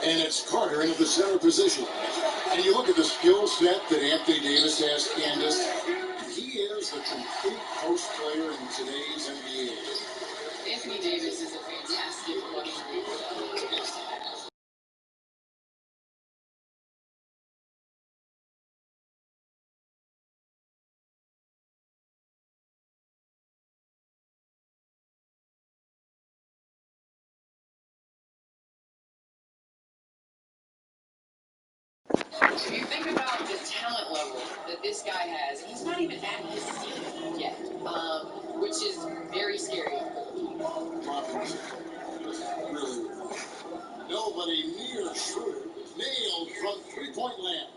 And it's Carter into the center position. And you look at the skill set that Anthony Davis has, Candace. He is the complete post player in today's NBA. Anthony Davis is a fantastic luxury. If you think about the talent level that this guy has, he's not even at his ceiling yet, which is very scary. Really, nobody near Schroeder. Nailed from three-point land.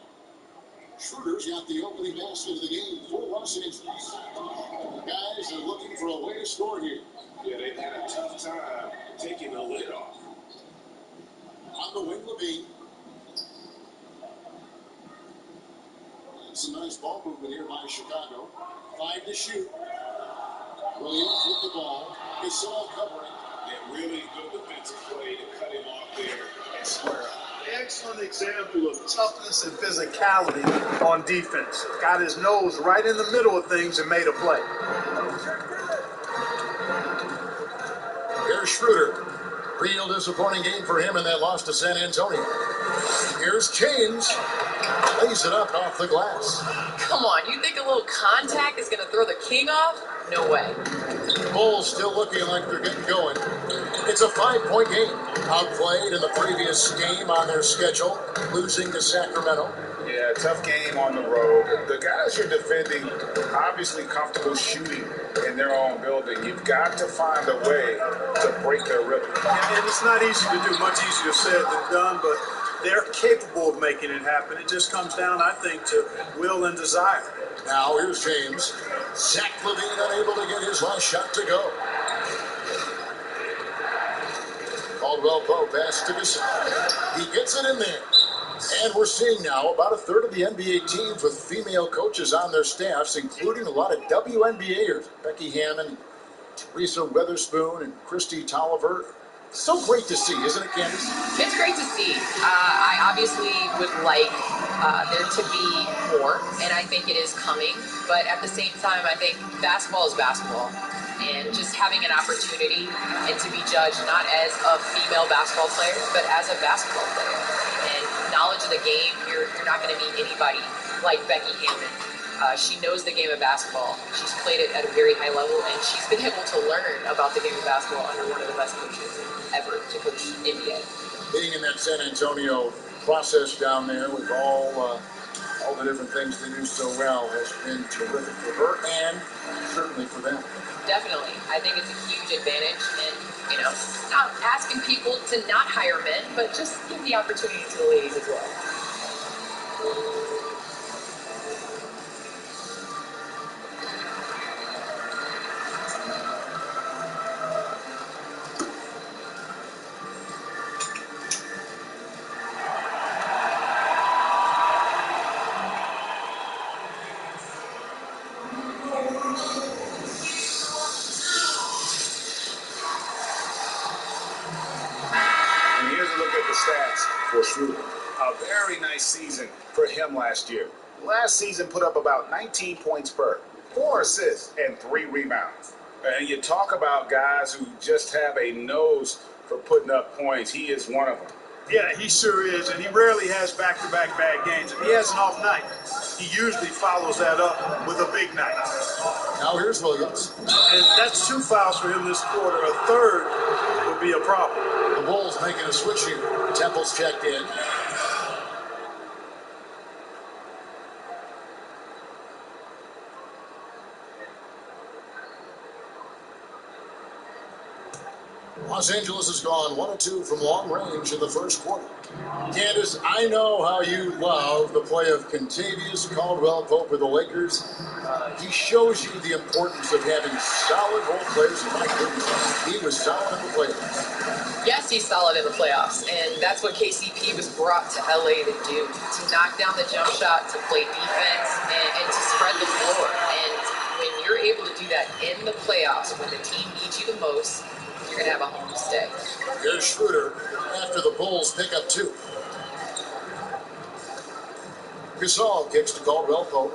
Schroeder's got the opening basket of the game for Los Angeles. The guys are looking for a way to score here. Yeah, they've had a tough time taking the lid off. On the wing, Levine. Some nice ball movement here by Chicago. 5 to shoot. Williams with the ball. Gasol covering. Yeah, really good defensive play to cut him off there and square up. Excellent example of toughness and physicality on defense. Got his nose right in the middle of things and made a play. Here's Schroeder. Real disappointing game for him in that loss to San Antonio. Here's James. Lays it up off the glass. Come on, you think a little contact is going to throw the king off? No way. The Bulls still looking like they're getting going. It's a 5-point game. Outplayed in the previous game on their schedule, losing to Sacramento. Yeah, tough game on the road. The guys you're defending, obviously comfortable shooting in their own building. You've got to find a way to break their rhythm. And it's not easy to do, much easier said than done, but they're capable of making it happen. It just comes down, I think, to will and desire. Now here's James. Zach LaVine unable to get his last shot to go. Caldwell Pope pass to Gasol. He gets it in there. And we're seeing now about a third of the NBA teams with female coaches on their staffs, including a lot of WNBAers. Becky Hammon, Teresa Weatherspoon, and Christy Tolliver. So great to see, isn't it, Candace? It's great to see. I obviously would like there to be more, and I think it is coming. But at the same time, I think basketball is basketball. And just having an opportunity and to be judged not as a female basketball player, but as a basketball player. And knowledge of the game, you're not going to meet anybody like Becky Hammon. She knows the game of basketball. She's played it at a very high level, and she's been able to learn about the game of basketball under one of the best coaches ever to coach NBA. Being in that San Antonio process down there with all the different things they do so well has been terrific for her and certainly for them. Definitely. I think it's a huge advantage, and, not asking people to not hire men, but just give the opportunity to the ladies as well. For Schroeder. A very nice season for him last year. Last season put up about 19 points per, 4 assists, and 3 rebounds. And you talk about guys who just have a nose for putting up points. He is one of them. Yeah, he sure is, and he rarely has back-to-back bad games. If he has an off night, he usually follows that up with a big night. Now here's Williams. And that's 2 fouls for him this quarter. A third would be a problem. The Bulls making a switch here. Temple's checked in. Los Angeles has gone 1 of 2 from long range in the first quarter. Candace, I know how you love the play of Kentavious Caldwell-Pope with the Lakers. He shows you the importance of having solid role players. My goodness, he was solid in the playoffs. Yes, he's solid in the playoffs, and that's what KCP was brought to LA to do, to knock down the jump shot, to play defense, and to spread the floor. And when you're able to do that in the playoffs, when the team needs you the most, you're going to have a home to stay. Here's Schroeder after the Bulls pick up 2. Gasol kicks to Caldwell Pope.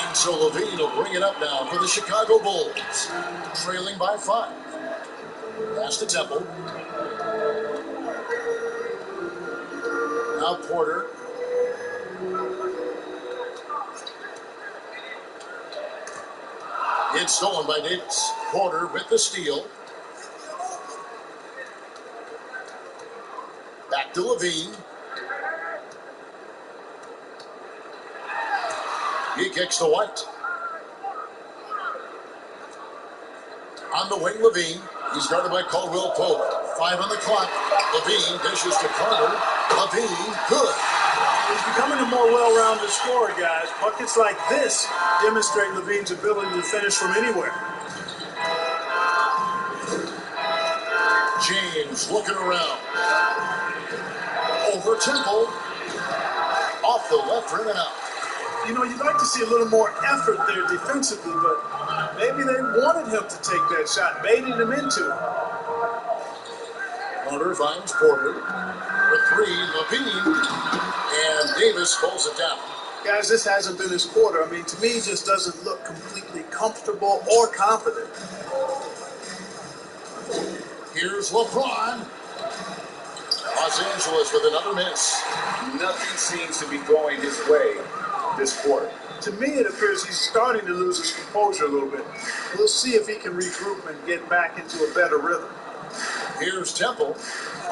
And so Levine will bring it up now for the Chicago Bulls, trailing by 5. Pass to Temple. Now Porter. It's stolen by Davis. Porter with the steal. Back to Levine. He kicks to White. On the wing, Levine. He's guarded by Caldwell Pope. 5 on the clock. Levine dishes to Carter. Levine, good. He's becoming a more well-rounded scorer, guys. Buckets like this demonstrate Levine's ability to finish from anywhere. James looking around. Over Temple. Off the left rim and out. You know, you'd like to see a little more effort there defensively, but maybe they wanted him to take that shot, baited him into it. Carter finds Porter. For 3, Levine. And Davis pulls it down. Guys, this hasn't been his quarter. I mean, to me, he just doesn't look completely comfortable or confident. Here's LeBron. Los Angeles with another miss. Nothing seems to be going his way this quarter. To me, it appears he's starting to lose his composure a little bit. We'll see if he can regroup and get back into a better rhythm. Here's Temple.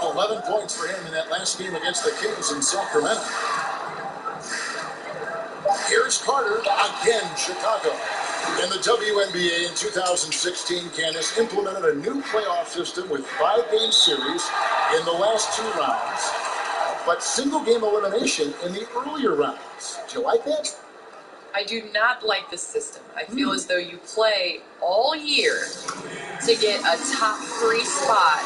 11 points for him in that last game against the Kings in Sacramento. Here's Carter. Again, Chicago. In the WNBA in 2016, Candace implemented a new playoff system with 5-game series in the last 2 rounds, but single-game elimination in the earlier rounds. Do you like that? I do not like this system. I feel as though you play all year to get a top 3 spot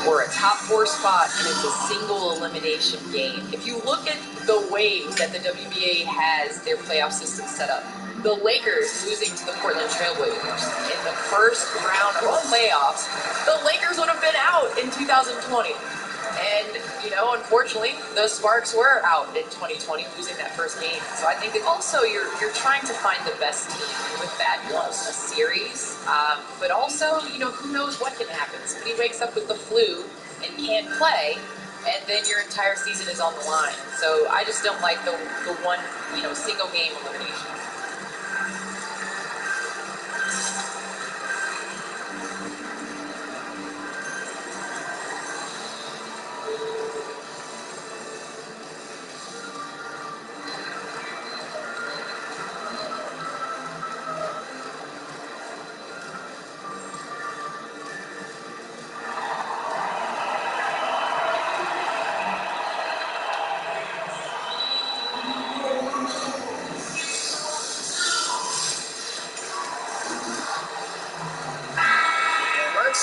or a top 4 spot, and it's a single elimination game. If you look at the ways that the WNBA has their playoff system set up, the Lakers losing to the Portland Trailblazers in the first round of the playoffs, the Lakers would have been out in 2020. And, you know, unfortunately, the Sparks were out in 2020 losing that first game. So I think that also you're trying to find the best team with that, you know, a series. But also, you know, who knows what can happen. Somebody wakes up with the flu and can't play, and then your entire season is on the line. So I just don't like the one, you know, single game elimination.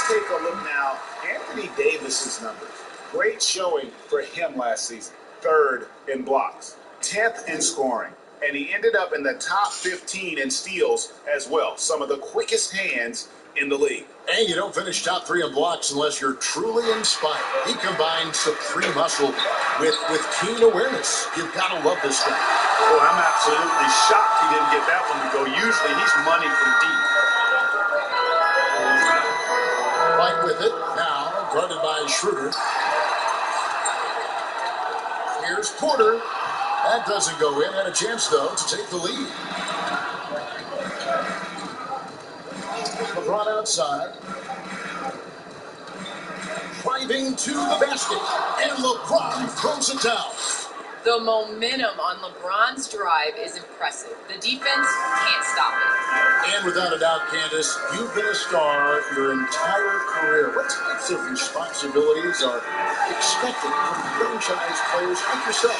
Take a look now. Anthony Davis's numbers. Great showing for him last season. 3rd in blocks, 10th in scoring, and he ended up in the top 15 in steals as well. Some of the quickest hands in the league. And you don't finish top 3 in blocks unless you're truly inspired. He combines supreme hustle with keen awareness. You've got to love this guy. Well, I'm absolutely shocked he didn't get that one to go. Usually he's money from deep. Right with it, now guarded by Schroeder. Here's Porter. That doesn't go in. Had a chance, though, to take the lead. LeBron outside. Driving to the basket. And LeBron throws it down. The momentum on LeBron's drive is impressive. The defense can't stop it. And without a doubt, Candace, you've been a star your entire career. What types of responsibilities are expected from franchise players like yourself?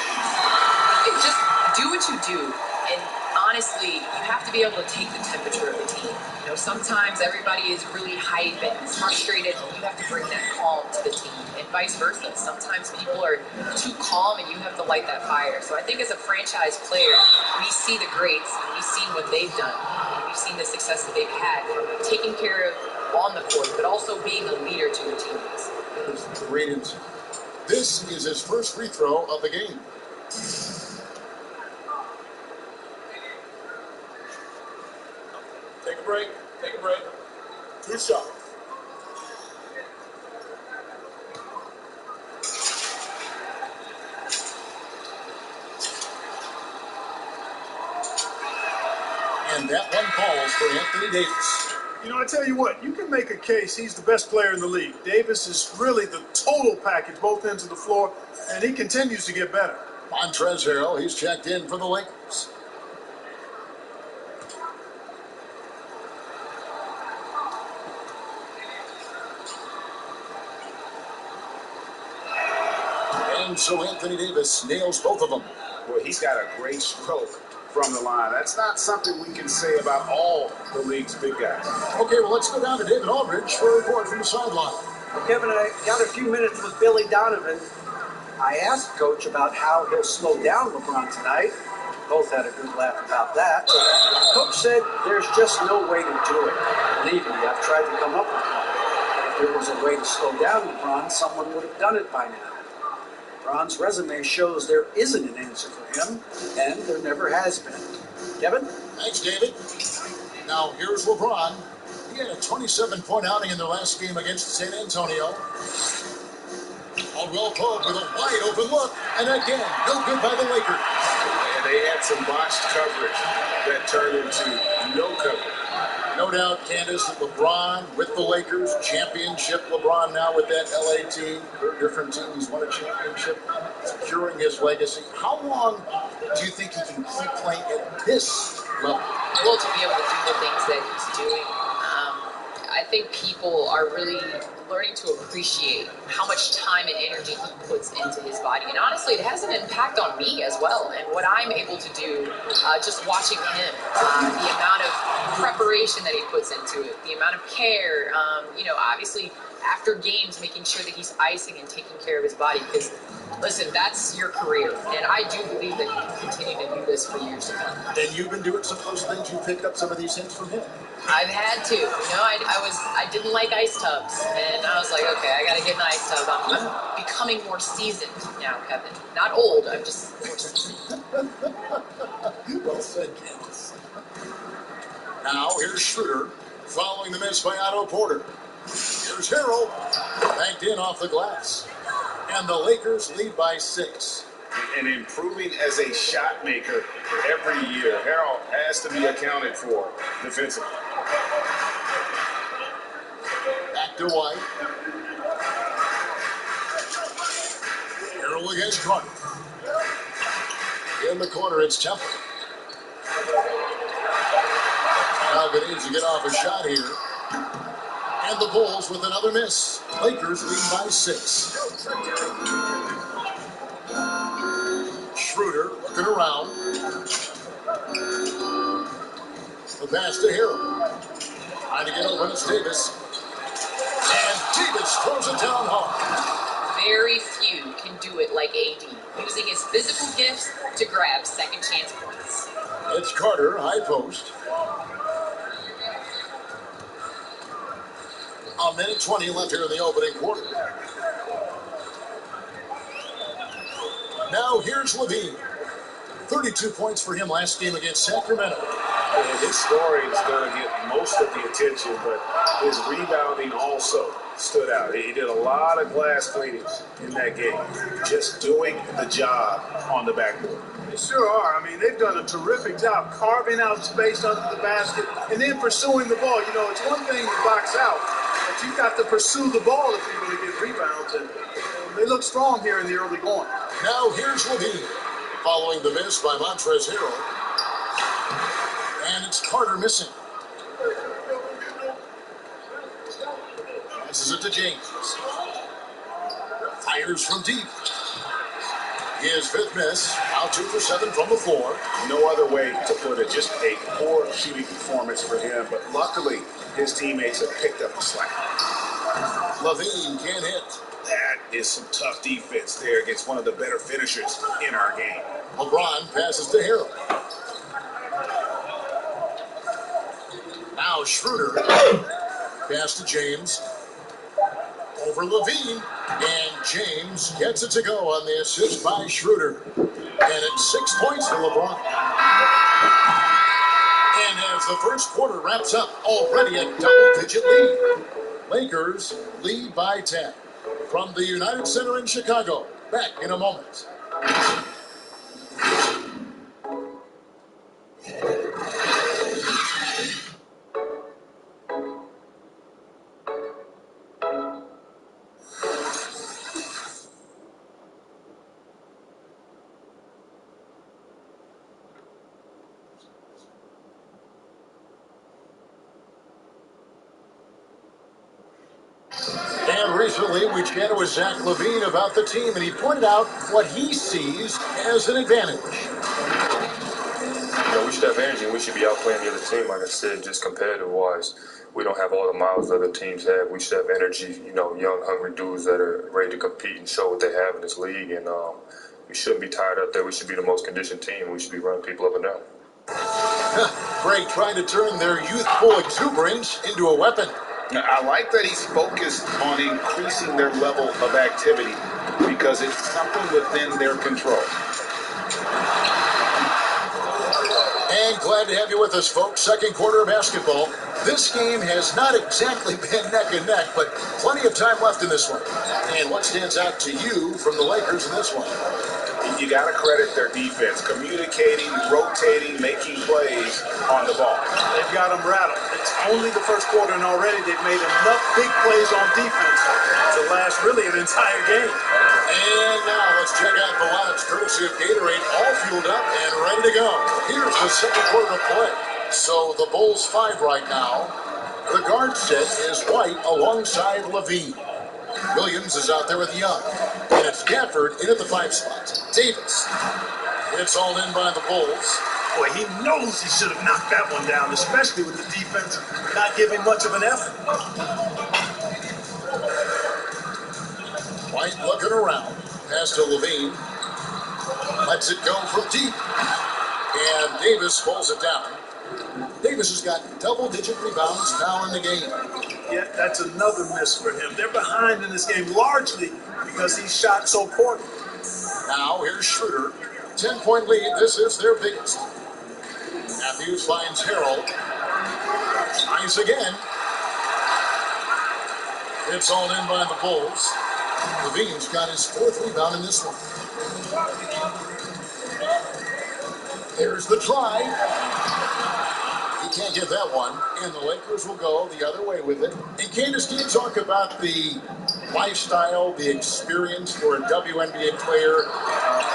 You just do what you do. And honestly, you have to be able to take the temperature of the team. You know, sometimes everybody is really hype and frustrated, and you have to bring that calm to the team, and vice versa. Sometimes people are too calm, and you have to light that fire. So I think as a franchise player, we see the greats, and we've seen what they've done, and we've seen the success that they've had from taking care of on the court, but also being a leader to their teammates. Greetings. This is his first free throw of the game. Take a break. Take a break. 2 shots. And that one falls for Anthony Davis. You know, I tell you what, you can make a case he's the best player in the league. Davis is really the total package, both ends of the floor, and he continues to get better. Montrezl Harrell, he's checked in for the Lakers. And so Anthony Davis nails both of them. Well, he's got a great stroke from the line. That's not something we can say about all the league's big guys. Okay, well, let's go down to David Aldridge for a report from the sideline. Well, Kevin, I got a few minutes with Billy Donovan. I asked Coach about how he'll slow down LeBron tonight. Both had a good laugh about that. Coach said there's just no way to do it. Believe me, I've tried to come up with one. If there was a way to slow down LeBron, someone would have done it by now. LeBron's resume shows there isn't an answer for him, and there never has been. Kevin? Thanks, David. Now, here's LeBron. He had a 27-point outing in their last game against San Antonio. Caldwell Pope with a wide-open look, and again, no good by the Lakers. And they had some botched coverage that turned into no coverage. No doubt, Candace, that LeBron with the Lakers, championship LeBron now with that LA team, they're a different team. He's won a championship, securing his legacy. How long do you think he can keep playing at this level? Well, to be able to do the things that he's doing, I think people are really learning to appreciate how much time and energy he puts into his body. And honestly, it has an impact on me as well, and what I'm able to do just watching him, the amount of preparation that he puts into it, the amount of care, obviously after games, making sure that he's icing and taking care of his body, because listen, that's your career, and I do believe that he can continue to do this for years to come. And you've been doing some of those things. You picked up some of these hints from him. I've had to. I didn't like ice tubs, and I was like, okay, I got to get an ice tub. I'm becoming more seasoned now, Kevin. Not old. I'm just more seasoned. Well said, Candace. Now here's Schroeder following the miss by Otto Porter. Here's Harrell, banked in off the glass. And the Lakers lead by 6. And improving as a shot maker every year. Harrell has to be accounted for defensively. Back to White. Harrell against Carter. In the corner, it's Temple. Now needs to get off a shot here. And the Bulls with another miss. Lakers lead by 6. Schroeder looking around. The pass to Harrell. Trying to get open, it's Davis. And Davis throws it down hard. Very few can do it like AD, using his physical gifts to grab second chance points. It's Carter, high post. A minute 20 left here in the opening quarter. Now here's Levine. 32 points for him last game against Sacramento. And his scoring is going to get most of the attention, but his rebounding also stood out. He did a lot of glass cleanings in that game, just doing the job on the backboard. They sure are. I mean, they've done a terrific job carving out space under the basket and then pursuing the ball. You know, it's one thing to box out, but you've got to pursue the ball if you're going to get rebounds. And they look strong here in the early going. Now here's Levine, following the miss by Montrezl Harrell. And it's Carter missing. Passes it to James. Fires from deep. His fifth miss, now 2 for 7 from the floor. No other way to put it. Just a poor shooting performance for him. But luckily, his teammates have picked up the slack. LaVine can't hit. That is some tough defense there against one of the better finishers in our game. LeBron passes to Harold. Now Schroeder. Pass to James. Over LaVine. And James gets it to go on the assist by Schroeder. And it's 6 points for LeBron. And as the first quarter wraps up, already a double-digit lead. Lakers lead by 10. From the United Center in Chicago. Back in a moment. Recently, we chatted with Zach LaVine about the team, and he pointed out what he sees as an advantage. We should have energy, and we should be outplaying the other team. Like I said, just competitive-wise, we don't have all the miles other teams have. We should have energy, young, hungry dudes that are ready to compete and show what they have in this league. And we shouldn't be tired out there. We should be the most conditioned team. We should be running people up and down. Greg trying to turn their youthful exuberance into a weapon. I like that he's focused on increasing their level of activity because it's something within their control. And glad to have you with us, folks. Second quarter of basketball. This game has not exactly been neck and neck, but plenty of time left in this one. And what stands out to you from the Lakers in this one? You got to credit their defense, communicating, rotating, making plays on the ball. They've got them rattled. It's only the first quarter, and already they've made enough big plays on defense to last really an entire game. And now let's check out the lineups courtesy of Gatorade, all fueled up and ready to go. Here's the second quarter of play. So the Bulls 5 right now. The guard set is White alongside LaVine. Williams is out there with Young. And it's Gafford in at the 5 spot. Davis. It's all in by the Bulls. Boy, he knows he should have knocked that one down, especially with the defense not giving much of an effort. White looking around. Pass to LaVine. Lets it go from deep. And Davis pulls it down. Davis has got double-digit rebounds now in the game. Yeah, that's another miss for him. They're behind in this game largely because he shot so poorly. Now here's Schroeder. 10-point lead. This is their biggest. Matthews finds Harold. Tries again. It's all in by the Bulls. LaVine's got his 4th rebound in this one. There's the try. He can't get that one, and the Lakers will go the other way with it. And Candace, can you talk about the lifestyle, the experience for a WNBA player,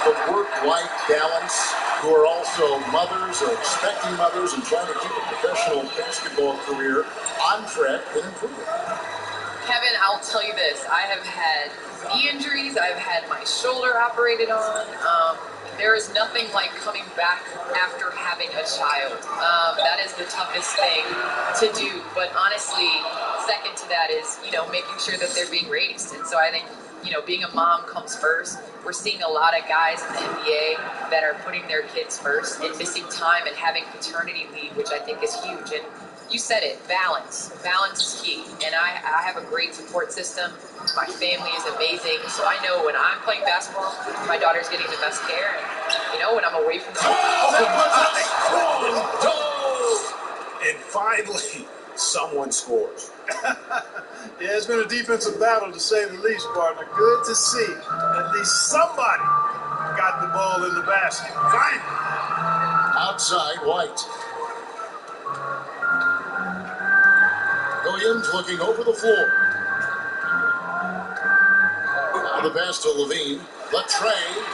the work-life balance, who are also mothers or expecting mothers and trying to keep a professional basketball career on track and improving? Kevin, I'll tell you this. I have had knee injuries. I've had my shoulder operated on. There is nothing like coming back after having a child. That is the toughest thing to do. But honestly, second to that is, making sure that they're being raised. And so I think, being a mom comes first. We're seeing a lot of guys in the NBA that are putting their kids first and missing time and having paternity leave, which I think is huge. And you said it, balance. Balance is key. And I have a great support system. My family is amazing. So I know when I'm playing basketball, my daughter's getting the best care. And, when I'm away from school. And finally, someone scores. Yeah, it's been a defensive battle to say the least, partner. Good to see. At least somebody got the ball in the basket. Finally. Outside, White. Williams looking over the floor. Now the pass to LaVine. The tray.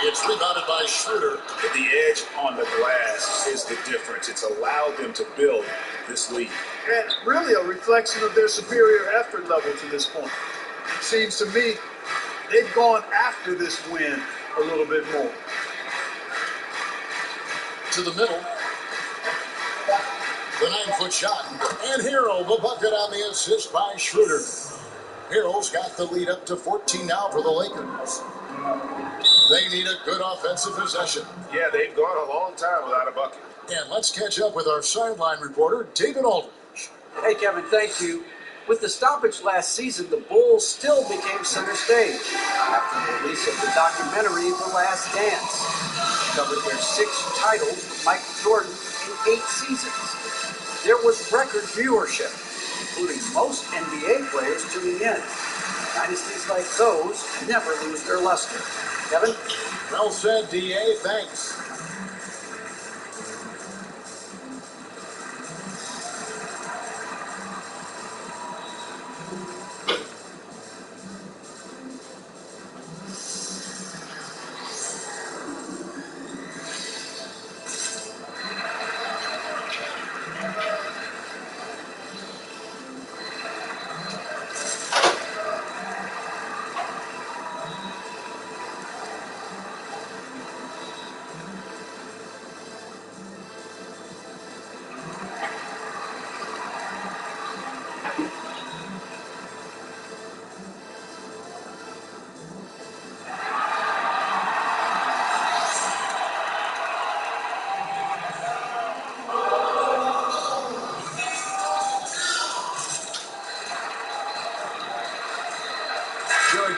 It's rebounded by Schroeder. The edge on the glass is the difference. It's allowed them to build this lead. And really a reflection of their superior effort level to this point. It seems to me they've gone after this win a little bit more. To the middle. The 9-foot shot. And Hero, the bucket on the assist by Schroeder. Hero's got the lead up to 14 now for the Lakers. They need a good offensive possession. Yeah, they've gone a long time without a bucket. And let's catch up with our sideline reporter, David Aldridge. Hey, Kevin, thank you. With the stoppage last season, the Bulls still became center stage after the release of the documentary The Last Dance. It covered their 6 titles with Michael Jordan in 8 seasons. There was record viewership, including most NBA players tuning in. Dynasties like those never lose their luster. Kevin? Well said, D.A. Thanks.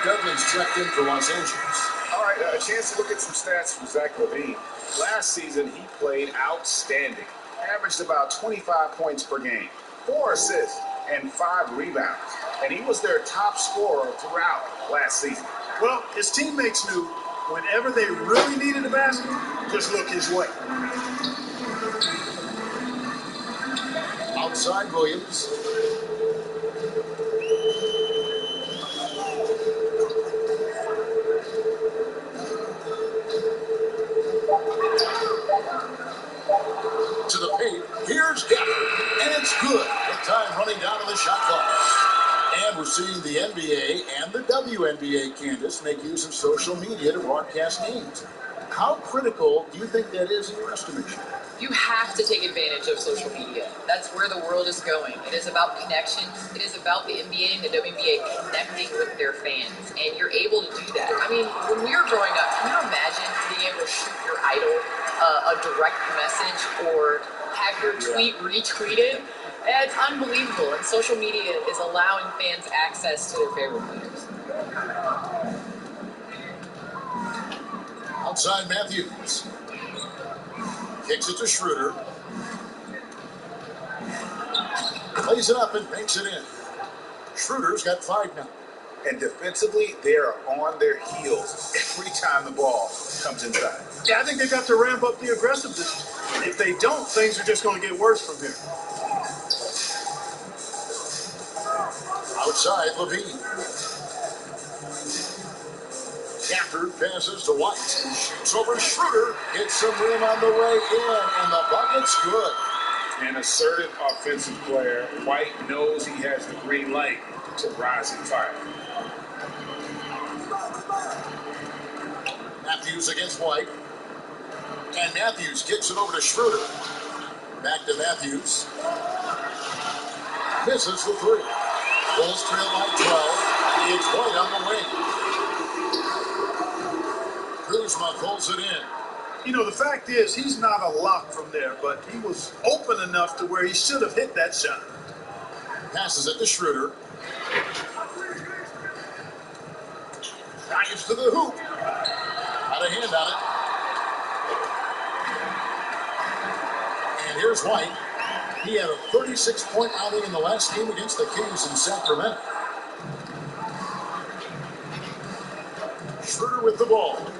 Dudley's checked in for Los Angeles. All right, a chance to look at some stats from Zach LaVine. Last season, he played outstanding. Averaged about 25 points per game, 4 assists, and 5 rebounds. And he was their top scorer throughout last season. Well, his teammates knew whenever they really needed a basket, just look his way. Outside Williams. To the paint. Here's Gafford, and it's good. With time running down on the shot clock. And we're seeing the NBA and the WNBA, Candace, make use of social media to broadcast games. How critical do you think that is in your estimation? You have to take advantage of social media. That's where the world is going. It is about connections. It is about the NBA and the WNBA connecting with their fans. And you're able to do that. I mean, when we were growing up, can you imagine being able to shoot your idol a direct message or have your tweet retweeted? It's unbelievable. And social media is allowing fans access to their favorite players. Outside Matthews. Kicks it to Schroeder. Plays it up and banks it in. Schroeder's got 5 now. And defensively, they are on their heels every time the ball comes inside. Yeah, I think they've got to ramp up the aggressiveness. If they don't, things are just going to get worse from here. Outside LaVine. Gafford passes to White. Shoots over Schroeder. Gets some rim on the way in, and the bucket's good. An assertive offensive player, White knows he has the green light to rise and fire. Matthews against White. And Matthews kicks it over to Schroeder. Back to Matthews. Misses the 3. Bulls trail by 12. It's White on the wing. Kuzma pulls it in. You know, the fact is, he's not a lock from there, but he was open enough to where he should have hit that shot. Passes it to Schroeder. Drives to the hoop. Got a hand on it. And here's White. He had a 36-point outing in the last game against the Kings in Sacramento. Schroeder with the ball.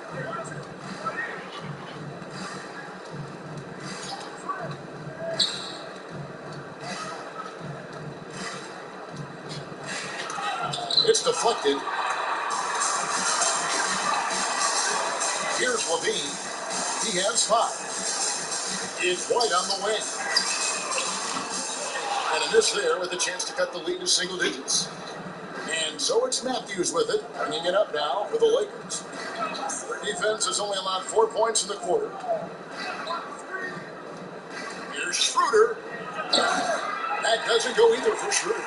It's deflected. Here's LaVine. He has 5. It's White on the wing. And a miss there with a chance to cut the lead to single digits. And And so it's Matthews with it, bringing it up now for the Lakers. Their defense has only allowed 4 points in the quarter. Here's Schroeder. That doesn't go either for Schroeder.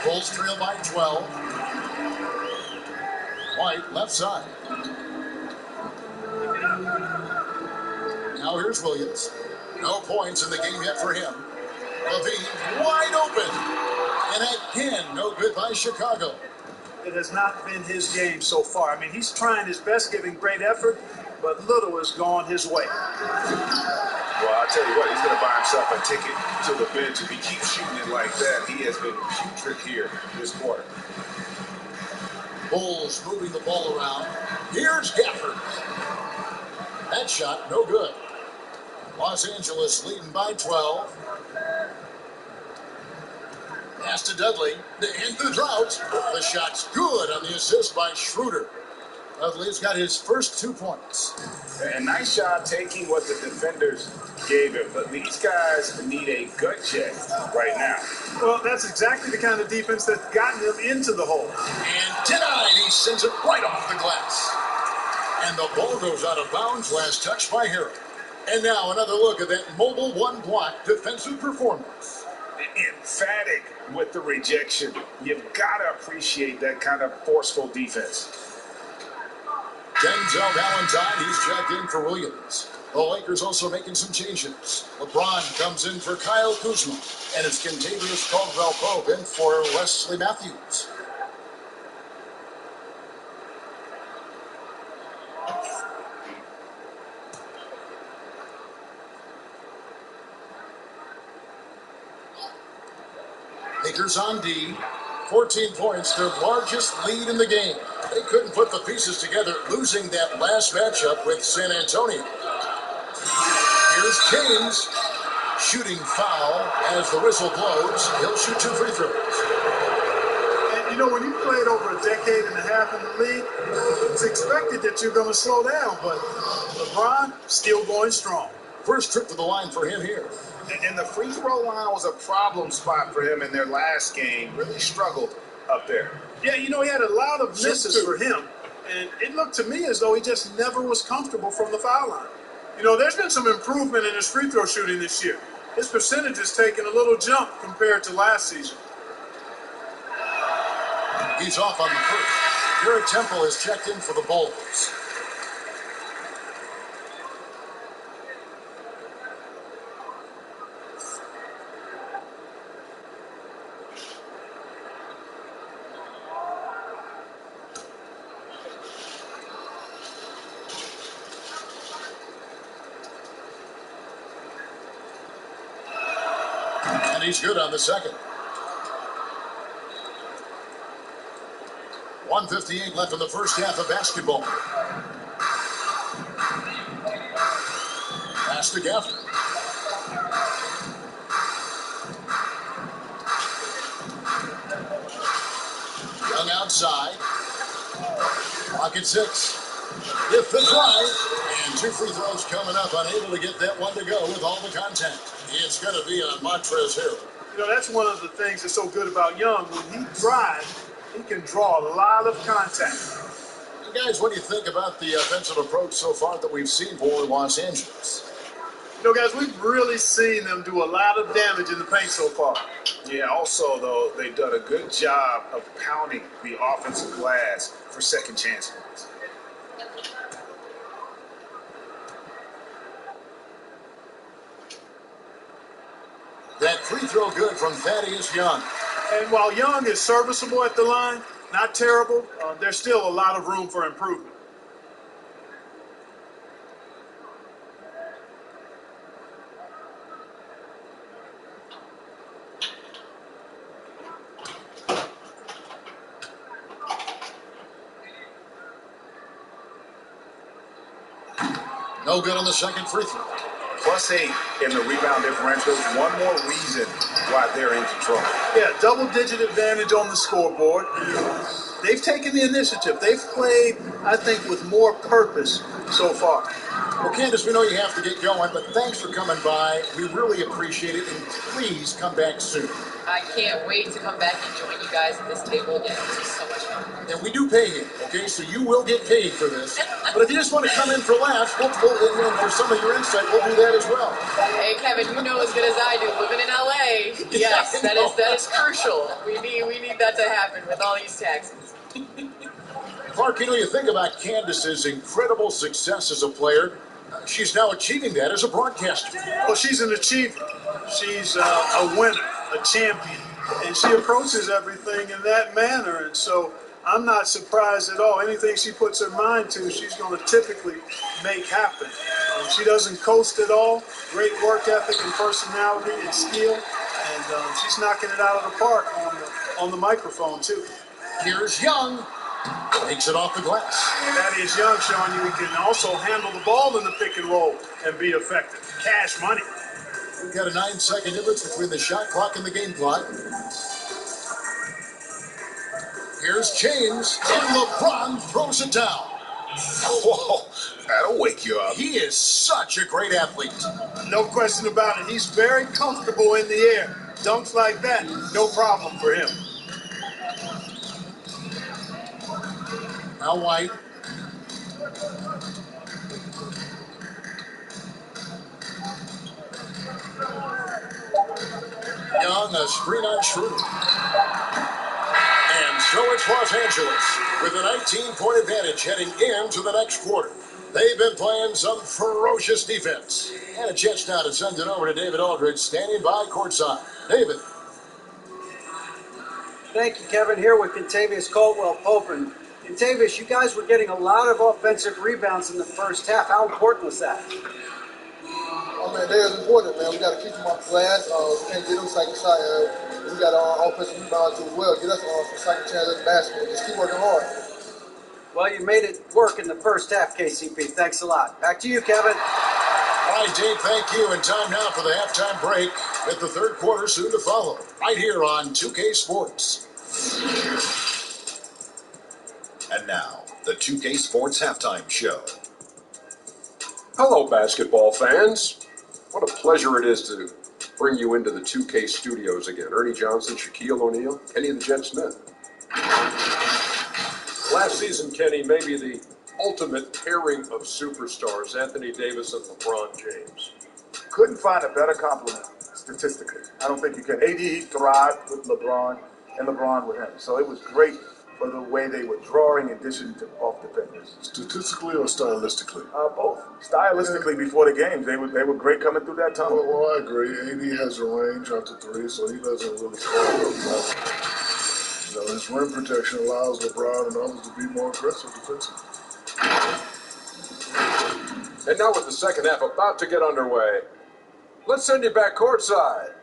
Bulls trail by 12. White, left side. Now here's Williams. No points in the game yet for him. Levine wide open. And again, no good by Chicago. It has not been his game so far. I mean, he's trying his best, giving great effort, but little has gone his way. Well, I'll tell you what, he's going to buy himself a ticket to the bench. If he keeps shooting it like that, he has been putrid here this quarter. Bulls moving the ball around. Here's Gafford. That shot, no good. Los Angeles leading by 12. Pass to Dudley. To end the drought. The shot's good on the assist by Schroeder. Dudley's got his first 2 points. And nice job taking what the defenders gave him. But these guys need a gut check right now. Well, that's exactly the kind of defense that's gotten them into the hole. And denied. He sends it right off the glass. And the ball goes out of bounds. Last touch by Harrell. And now another look at that mobile one-block defensive performance. Emphatic with the rejection. You've got to appreciate that kind of forceful defense. Denzel Valentine, he's checked in for Williams. The Lakers also making some changes. LeBron comes in for Kyle Kuzma. And it's Kentavious Caldwell-Pope in for Wesley Matthews. Lakers on D, 14 points, their largest lead in the game. They couldn't put the pieces together, losing that last matchup with San Antonio. Here's James, shooting foul as the whistle blows. He'll shoot 2 free throws. And you know, when you played over a decade and a half in the league, it's expected that you're going to slow down, but LeBron still going strong. First trip to the line for him here. And the free throw line was a problem spot for him in their last game. Really struggled up there. Yeah, you know, he had a lot of misses for him. And it looked to me as though he just never was comfortable from the foul line. You know, there's been some improvement in his free throw shooting this year. His percentage has taken a little jump compared to last season. He's off on the first. Garrett Temple is checked in for the Bulls. And he's good on the second. 1:58 left in the first half of basketball. Pass to Gafford. Young outside. Clock at 6. If the drive. And 2 free throws coming up. Unable to get that one to go with all the contact. It's going to be on Montrezl Harrell. You know, that's one of the things that's so good about Young. When he drives, he can draw a lot of contact. And guys, what do you think about the offensive approach so far that we've seen for Los Angeles? You know, guys, we've really seen them do a lot of damage in the paint so far. Yeah, also, though, they've done a good job of pounding the offensive glass for second chances. That free throw good from Thaddeus Young. And while Young is serviceable at the line, not terrible, there's still a lot of room for improvement. No good on the second free throw. +8 in the rebound differential. One more reason why they're in control. Yeah, double-digit advantage on the scoreboard. They've taken the initiative. They've played, I think, with more purpose so far. Well, Candace, we know you have to get going, but thanks for coming by. We really appreciate it, and please come back soon. I can't wait to come back and join you guys at this table again. This was so much fun. And we do pay you, okay? So you will get paid for this. But if you just want to come in for laughs, and for some of your insight, we'll do that as well. Hey, Kevin, you know as good as I do, living in LA. Yes, that is crucial. We need that to happen with all these taxes. Clark, you think about Candace's incredible success as a player. She's now achieving that as a broadcaster. Well, she's an achiever. She's a winner, a champion. And she approaches everything in that manner. And so I'm not surprised at all. Anything she puts her mind to, she's going to typically make happen. She doesn't coast at all. Great work ethic and personality and skill. And she's knocking it out of the park on the microphone, too. Here's Young. Takes it off the glass. That is Young showing you he can also handle the ball in the pick and roll and be effective. Cash money. We've got a 9-second difference between the shot clock and the game clock. Here's James, and LeBron throws it down. Whoa, that'll wake you up. He is such a great athlete. No question about it. He's very comfortable in the air. Dunks like that, no problem for him. Now White. Young, a screen on Schroeder. And so it's Los Angeles with a 19-point advantage heading into the next quarter. They've been playing some ferocious defense. And a chance now to send it over to David Aldridge, standing by courtside. David. Thank you, Kevin. Here with Kentavious Caldwell-Pope. And Kentavious, you guys were getting a lot of offensive rebounds in the first half. How important was that? Oh, man, they're important, man. We got to keep them off the glass. We can't get them second shot. We got offensive rebounds as well. Get us some second chance at the basket. Just keep working hard. Well, you made it work in the first half, KCP. Thanks a lot. Back to you, Kevin. All right, Dave, thank you. And time now for the halftime break with the third quarter soon to follow. Right here on 2K Sports. And now, the 2K Sports Halftime Show. Hello, basketball fans. What a pleasure it is to bring you into the 2K studios again. Ernie Johnson, Shaquille O'Neal, Kenny the Jet Smith. Last season, Kenny, maybe the ultimate pairing of superstars, Anthony Davis and LeBron James. Couldn't find a better compliment statistically. I don't think you can. AD thrived with LeBron and LeBron with him. So it was great for the way they were drawing in addition to off defenders. Statistically or stylistically? Both. Stylistically, before the games, they were great coming through that tunnel. Well, I agree. AD has a range after three, so he doesn't really fall up. His rim protection allows LeBron and others to be more aggressive defensively. And now with the second half about to get underway, let's send you back courtside.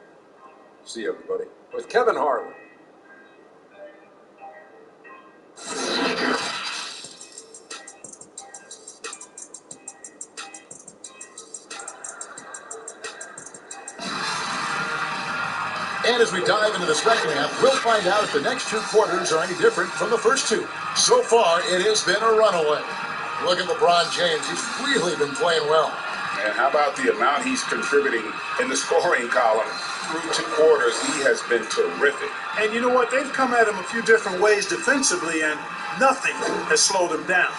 See you, everybody, with Kevin Harlan. And as we dive into the second half, we'll find out if the next two quarters are any different from the first two. So far, it has been a runaway. Look at LeBron James. He's really been playing well. And how about the amount he's contributing in the scoring column through two quarters? He has been terrific. And you know what? They've come at him a few different ways defensively, and nothing has slowed him down.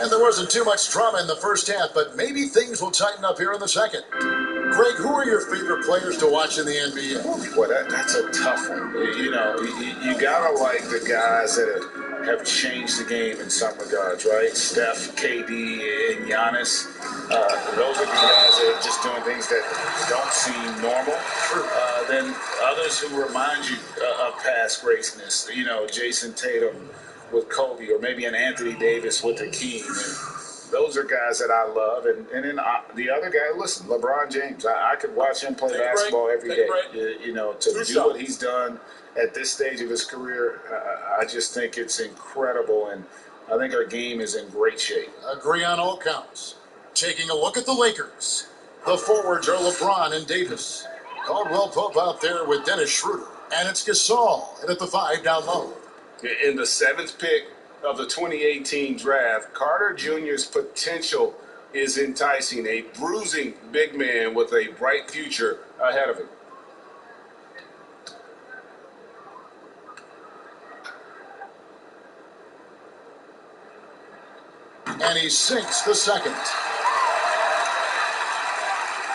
And there wasn't too much drama in the first half, but maybe things will tighten up here in the second. Greg, who are your favorite players to watch in the NBA? Boy, that's a tough one. You gotta like the guys that have changed the game in some regards, right? Steph, KD, and Giannis. Those are the guys that are just doing things that don't seem normal. Then others who remind you of past greatness. Jason Tatum with Kobe, or maybe an Anthony Davis with Hakeem. Those are guys that I love. And then the other guy, listen, LeBron James. I could watch him play basketball every day. To do what he's done at this stage of his career, I just think it's incredible. And I think our game is in great shape. Agree on all counts. Taking a look at the Lakers. The forwards are LeBron and Davis. Caldwell-Pope out there with Dennis Schroeder. And it's Gasol at the 5 down low. In the 7th pick, of the 2018 draft, Carter Jr.'s potential is enticing. A bruising big man with a bright future ahead of him. And he sinks the second.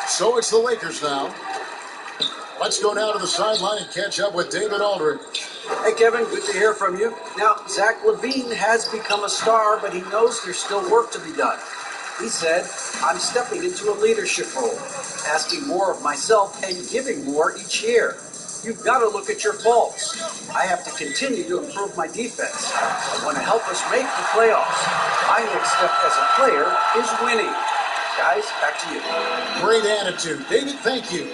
So it's the Lakers now. Let's go now to the sideline and catch up with David Aldridge. Hey, Kevin, good to hear from you. Now, Zach LaVine has become a star, but he knows there's still work to be done. He said, I'm stepping into a leadership role, asking more of myself and giving more each year. You've got to look at your faults. I have to continue to improve my defense. I want to help us make the playoffs. My next step as a player is winning. Guys, back to you. Great attitude. David, thank you.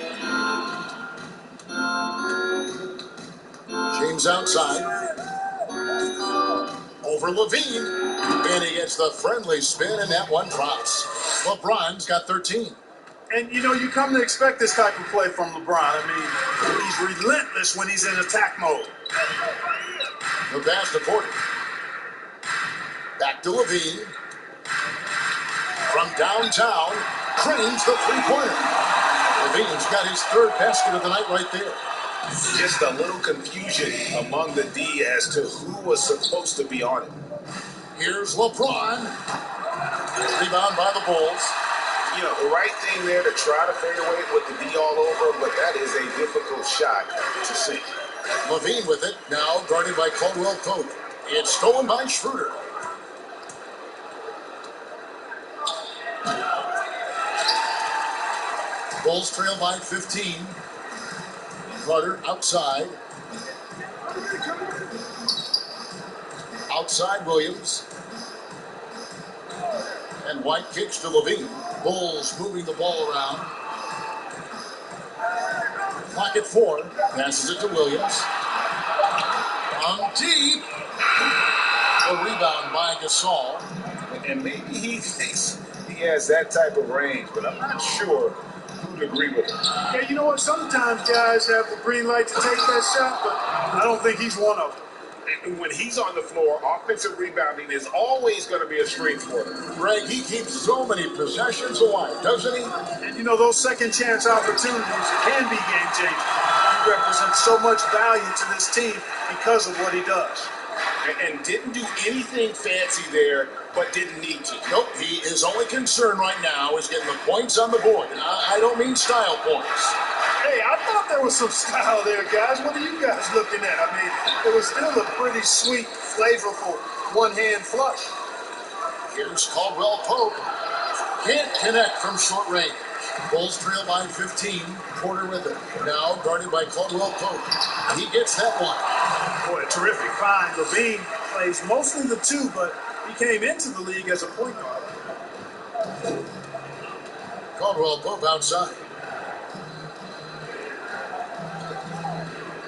James outside. Over LaVine. And he gets the friendly spin, and that one drops. LeBron's got 13. And, you know, you come to expect this type of play from LeBron. I mean, he's relentless when he's in attack mode. The pass to Porter. Back to LaVine. From downtown, cranes the three-pointer. LaVine's got his third basket of the night right there. Just a little confusion among the D as to who was supposed to be on it. Here's LeBron. Rebound by the Bulls. You know, the right thing there to try to fade away with the D all over, but that is a difficult shot to see. LaVine with it, now guarded by Caldwell Pope. It's stolen by Schroeder. Bulls trail by 15. Carter outside. Outside Williams. And White kicks to LaVine. Bulls moving the ball around. Clock at 4. Passes it to Williams. On deep. A rebound by Gasol. And maybe he thinks he has that type of range, but I'm not sure who'd agree with him. Yeah, you know what? Sometimes guys have the green light to take that shot, but I don't think he's one of them. And when he's on the floor, offensive rebounding is always going to be a strength for him. Greg, he keeps so many possessions alive, doesn't he? And, you know, those second chance opportunities can be game-changing. He represents so much value to this team because of what he does. And didn't do anything fancy there, but didn't need to. Nope, his only concern right now is getting the points on the board. And I don't mean style points. Hey, I thought there was some style there, guys. What are you guys looking at? I mean, it was still a pretty sweet, flavorful one-hand flush. Here's Caldwell Pope. Can't connect from short range. Bulls trail by 15. Porter with it. Now guarded by Caldwell Pope. He gets that one. Boy, a terrific find. LaVine plays mostly the two, but he came into the league as a point guard. Caldwell Pope outside.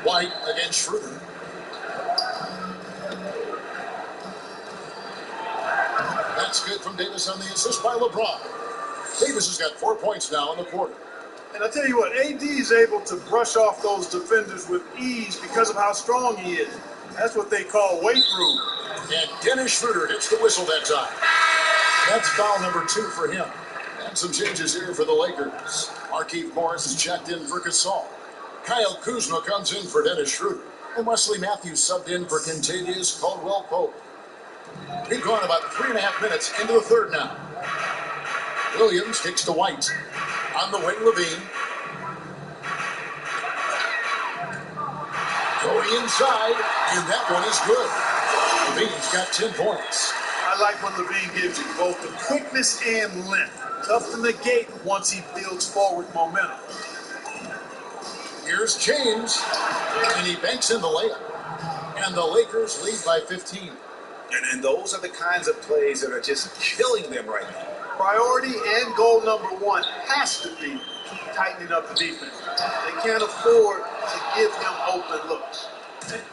White against Schroeder. That's good from Davis on the assist by LeBron. Davis has got 4 points now in the quarter. And I tell you what, AD is able to brush off those defenders with ease because of how strong he is. That's what they call weight room. And Dennis Schroeder hits the whistle that time. That's foul number 2 for him. And some changes here for the Lakers. Markieff Morris is checked in for Gasol. Kyle Kuzma comes in for Dennis Schroeder. And Wesley Matthews subbed in for Kentavious Caldwell Pope. We've gone about 3.5 minutes into the third now. Williams kicks to White. On the wing, LaVine. Going inside, and that one is good. LaVine's got 10 points. I like when LaVine gives you both the quickness and length. Tough to negate once he builds forward momentum. Here's James, and he banks in the layup. And the Lakers lead by 15. And those are the kinds of plays that are just killing them right now. Priority and goal number 1 has to be tightening up the defense. They can't afford to give him open looks.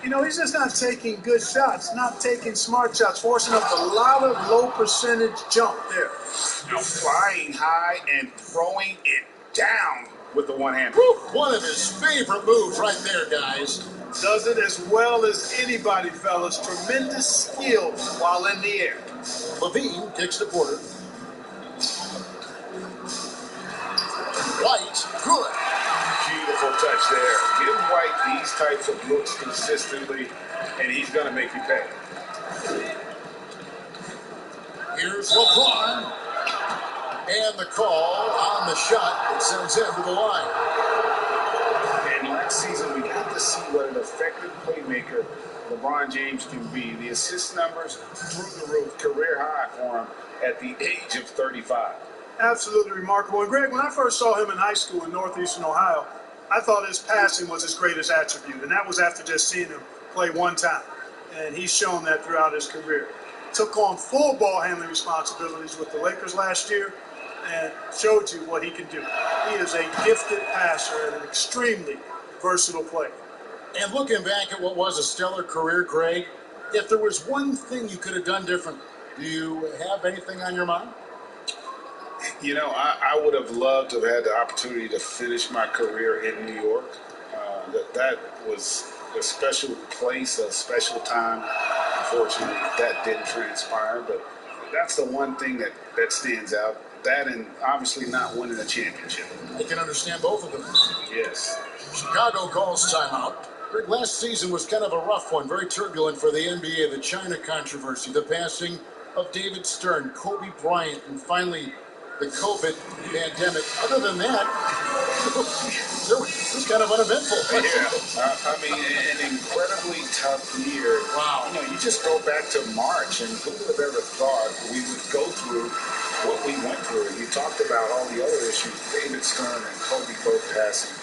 You know, he's just not taking good shots, not taking smart shots, forcing up a lot of low percentage jump there. Now flying high and throwing it down with the one hand. One of his favorite moves right there, guys. Does it as well as anybody, fellas. Tremendous skill while in the air. Levine kicks to Porter. White, good. Beautiful touch there. Give White these types of looks consistently, and he's going to make you pay. Here's LeBron. And the call on the shot that sends him to the line. And last season, we got to see what an effective playmaker LeBron James can be. The assist numbers through the roof, career high for him at the age of 35. Absolutely remarkable. And Greg, when I first saw him in high school in northeastern Ohio, I thought his passing was his greatest attribute. And that was after just seeing him play one time. And he's shown that throughout his career. Took on full ball handling responsibilities with the Lakers last year and showed you what he can do. He is a gifted passer and an extremely versatile player. And looking back at what was a stellar career, Greg, if there was one thing you could have done different, do you have anything on your mind? You know, I would have loved to have had the opportunity to finish my career in New York. That was a special place, a special time. Unfortunately, that didn't transpire, but that's the one thing that stands out. That and obviously not winning a championship. I can understand both of them. Yes. Chicago calls timeout. Greg, last season was kind of a rough one, very turbulent for the NBA. The China controversy, the passing of David Stern, Kobe Bryant, and finally the COVID pandemic. Other than that, it was kind of uneventful. Yeah, I mean, an incredibly tough year. Wow. You know, you just go back to March, and who would have ever thought we would go through what we went through? You talked about all the other issues, David Stern and Kobe both passing.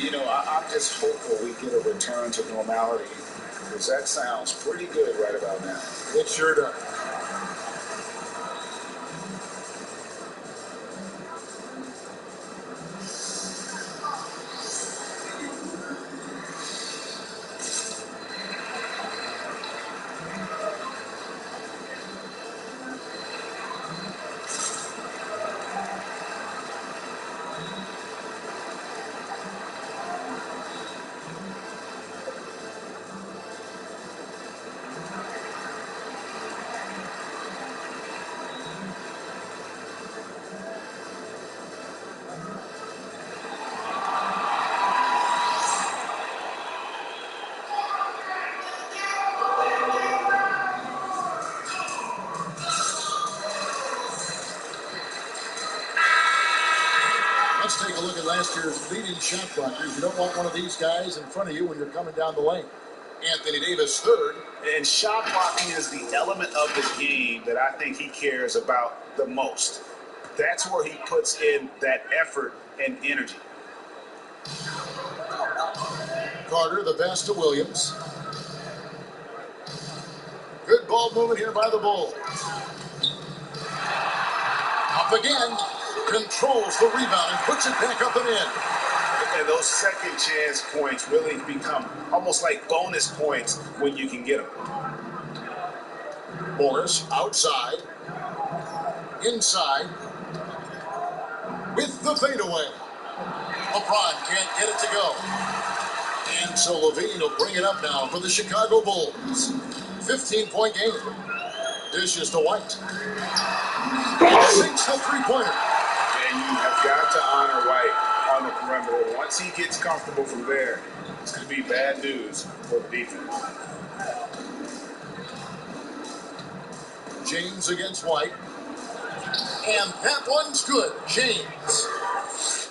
You know, I'm just hopeful we get a return to normality, because that sounds pretty good right about now. It sure does. Let's take a look at last year's leading shot blockers. You don't want one of these guys in front of you when you're coming down the lane. Anthony Davis, third. And shot blocking is the element of the game that I think he cares about the most. That's where he puts in that effort and energy. Carter, the pass to Williams. Good ball movement here by the Bulls. Up again. Controls the rebound and puts it back up and in. And those second chance points really become almost like bonus points when you can get them. Morris outside. Inside. With the fadeaway. LeBron can't get it to go. And so Levine will bring it up now for the Chicago Bulls. 15-point game. Dishes to White. Sinks the three-pointer. And you have got to honor White on the perimeter. Once he gets comfortable from there, it's going to be bad news for the defense. James against White. And that one's good. James.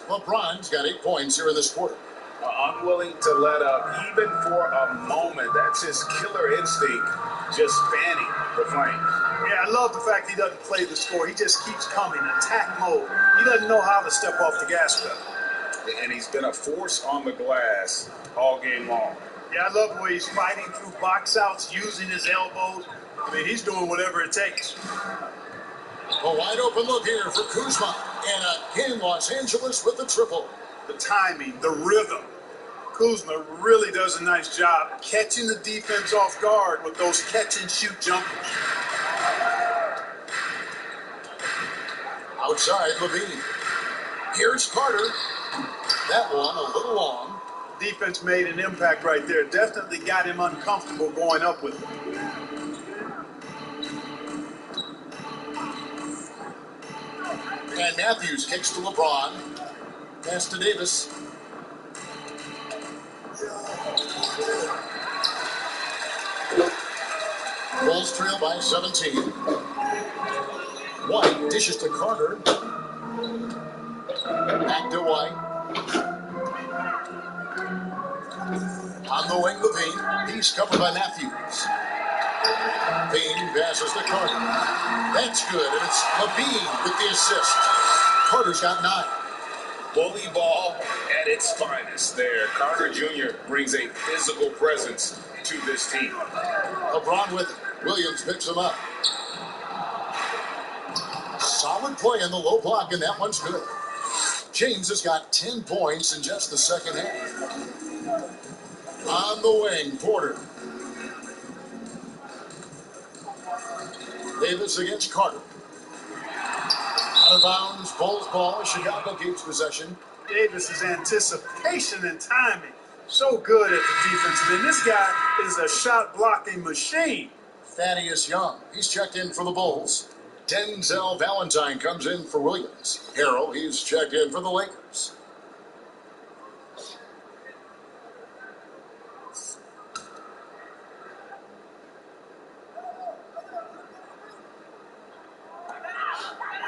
LeBron's got 8 points here in this quarter. Unwilling to let up even for a moment. That's his killer instinct, just fanning the flame. Yeah, I love the fact he doesn't play the score. He just keeps coming, attack mode. He doesn't know how to step off the gas pedal. And he's been a force on the glass all game long. Yeah, I love the way he's fighting through box outs, using his elbows. I mean, he's doing whatever it takes. A wide open look here for Kuzma. And again, Los Angeles with the triple. The timing, the rhythm. Kuzma really does a nice job catching the defense off guard with those catch-and-shoot jumpers. Outside, Levine. Here's Carter. That one a little long. Defense made an impact right there. Definitely got him uncomfortable going up with him. And Matthews kicks to LeBron. Pass to Davis. Bulls trail by 17. White dishes to Carter. Back to White. On the wing, Levine. He's covered by Matthews. Levine passes to Carter. That's good, and it's Levine with the assist. Carter's got 9. Bully ball at its finest there. Carter Jr. brings a physical presence to this team. LeBron with it. Williams picks him up. Solid play in the low block, and that one's good. James has got 10 points in just the second half. On the wing, Porter. Davis against Carter. Out of bounds, Bulls ball. Chicago keeps possession. Davis's anticipation and timing, so good at the defensive end. This guy is a shot-blocking machine. Thaddeus Young, he's checked in for the Bulls. Denzel Valentine comes in for Williams. Harrell, he's checked in for the Lakers.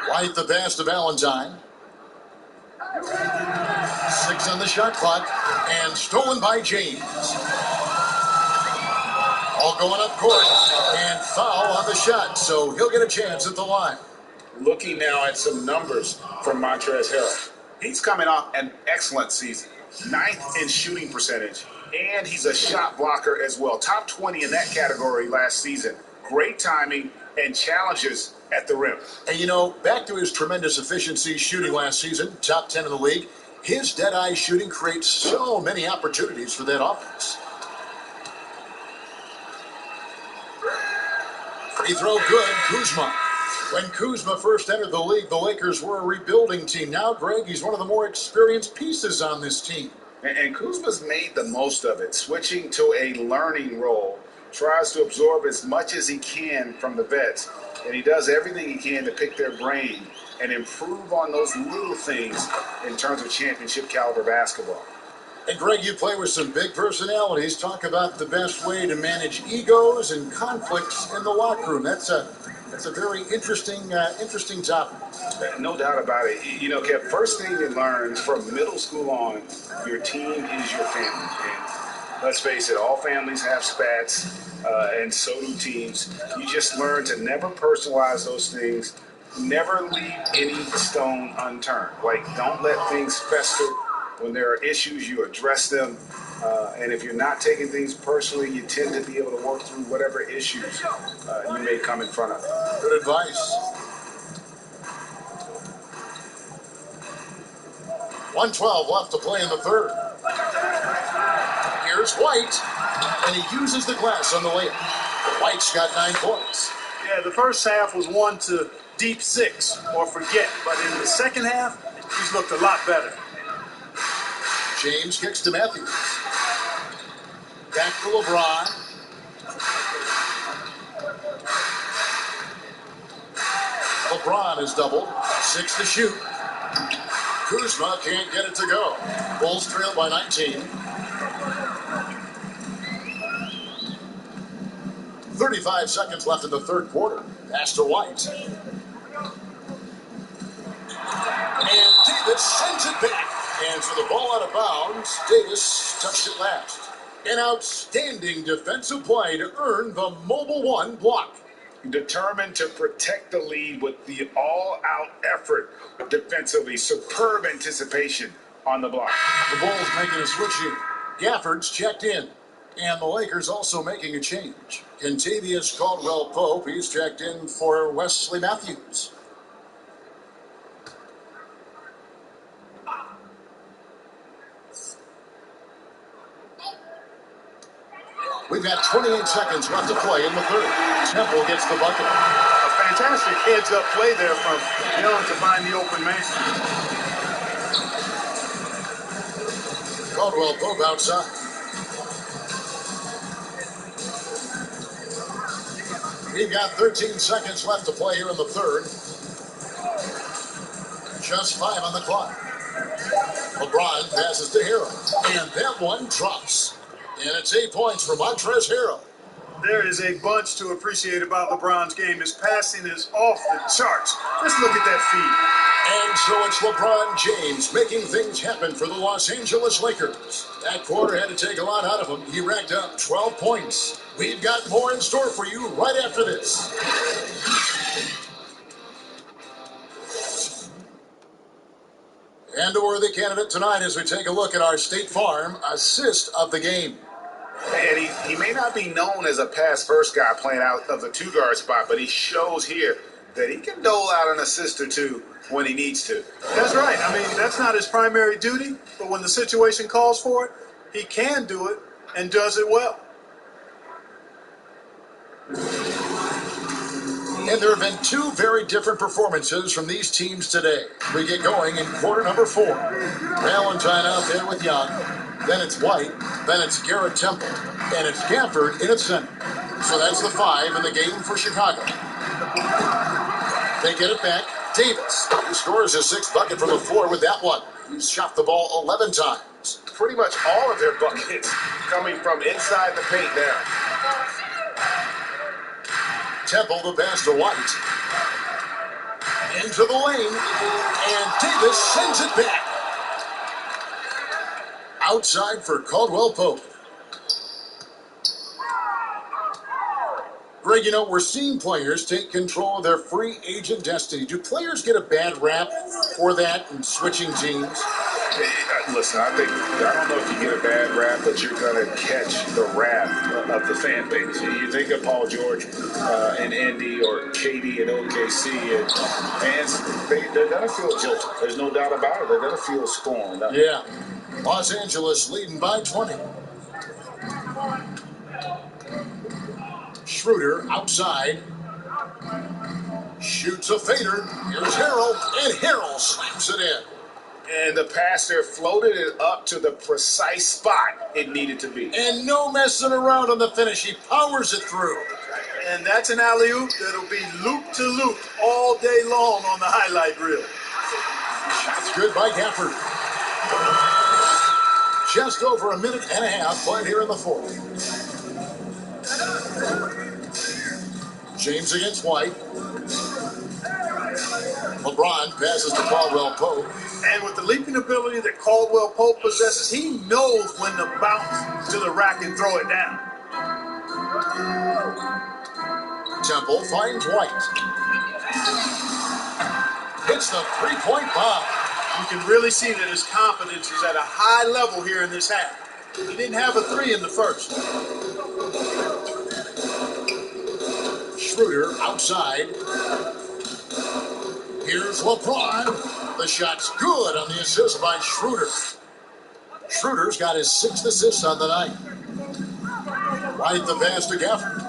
White the pass to Valentine. 6 on the shot clock, and stolen by James. All going up court, and foul on the shot, so he'll get a chance at the line. Looking now at some numbers from Montrezl Harrell. He's coming off an excellent season. 9th in shooting percentage, and he's a shot blocker as well. Top 20 in that category last season. Great timing and challenges at the rim. And you know, back to his tremendous efficiency shooting last season, top 10 in the league, his dead-eye shooting creates so many opportunities for that offense. Free throw good, Kuzma. When Kuzma first entered the league, the Lakers were a rebuilding team. Now, Greg, he's one of the more experienced pieces on this team. And Kuzma's made the most of it, switching to a learning role. Tries to absorb as much as he can from the vets, and he does everything he can to pick their brain and improve on those little things in terms of championship caliber basketball. And Greg, you play with some big personalities. Talk about the best way to manage egos and conflicts in the locker room. That's a very interesting topic. No doubt about it. You know, Kev, first thing you learn from middle school on, your team is your family. And let's face it, all families have spats, and so do teams. You just learn to never personalize those things. Never leave any stone unturned. Like, don't let things fester. When there are issues, you address them. And if you're not taking things personally, you tend to be able to work through whatever issues you may come in front of. Good advice. 1:12 left to play in the third. Here's White, and he uses the glass on the layup. White's got 9 points. Yeah, the first half was one to deep 6 or forget, but in the second half, he's looked a lot better. James kicks to Matthews. Back to LeBron. LeBron is doubled. 6 to shoot. Kuzma can't get it to go. Bulls trail by 19. 35 seconds left in the third quarter. Pass to White. And Davis sends it back. And for the ball out of bounds, Davis touched it last. An outstanding defensive play to earn the Mobile One block. Determined to protect the lead with the all-out effort defensively. Superb anticipation on the block. The Bulls making a switch here. Gafford's checked in. And the Lakers also making a change. Kentavious Caldwell-Pope, he's checked in for Wesley Matthews. We've got 28 seconds left to play in the third. Temple gets the bucket. A fantastic heads-up play there from Young to find the open man. Caldwell Pope outside. We've got 13 seconds left to play here in the third. Just 5 on the clock. LeBron passes to Hero. And that one drops. And it's 8 points for Montrezl Harrell. There is a bunch to appreciate about LeBron's game. His passing is off the charts. Just look at that feed. And so it's LeBron James making things happen for the Los Angeles Lakers. That quarter had to take a lot out of him. He racked up 12 points. We've got more in store for you right after this. And a worthy candidate tonight as we take a look at our State Farm assist of the game. And he may not be known as a pass-first guy playing out of the two-guard spot, but he shows here that he can dole out an assist or two when he needs to. That's right. I mean, that's not his primary duty, but when the situation calls for it, he can do it and does it well. And there have been 2 very different performances from these teams today. We get going in quarter number 4. Valentine out there with Young. Then it's White. Then it's Garrett Temple. And it's Gafford in its center. So that's the 5 in the game for Chicago. They get it back. Davis, who scores his 6th bucket from the floor with that one. He's shot the ball 11 times. Pretty much all of their buckets coming from inside the paint there. Temple the pass to White. Into the lane. And Davis sends it back. Outside for Caldwell Pope. Greg, you know, we're seeing players take control of their free agent destiny. Do players get a bad rap for that and switching teams? Listen, I don't know if you get a bad rap, but you're going to catch the wrath of the fan base. You think of Paul George in Indy or KD in OKC, and fans, they're going to feel jilted. There's no doubt about it. They're going to feel scorned. Yeah. Los Angeles leading by 20. Schroeder outside. Shoots a fader. Here's Harrell, and Harrell slaps it in. And the pass there floated it up to the precise spot it needed to be. And no messing around on the finish. He powers it through. And that's an alley-oop that'll be loop to loop all day long on the highlight reel. Shots good by Gafford. Just over a minute and a half played here in the fourth. James against White. LeBron passes to Caldwell Pope. And with the leaping ability that Caldwell Pope possesses, he knows when to bounce to the rack and throw it down. Temple finds White. Hits the three-point bomb. You can really see that his confidence is at a high level here in this half. He didn't have a 3 in the first. Schroeder outside. Here's LeBron. The shot's good on the assist by Schroeder. Schroeder's got his 6th assist on the night. Right the pass to Gafford.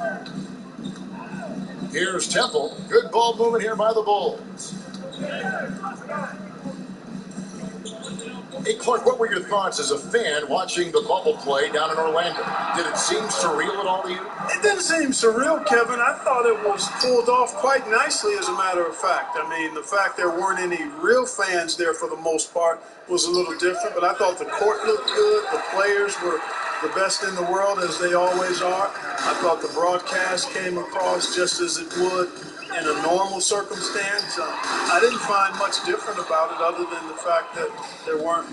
Here's Temple. Good ball movement here by the Bulls. Hey, Clark, what were your thoughts as a fan watching the bubble play down in Orlando? Did it seem surreal at all to you? It didn't seem surreal, Kevin. I thought it was pulled off quite nicely, as a matter of fact. I mean, the fact there weren't any real fans there for the most part was a little different, but I thought the court looked good. The players were the best in the world, as they always are. I thought the broadcast came across just as it would in a normal circumstance. I didn't find much different about it other than the fact that there weren't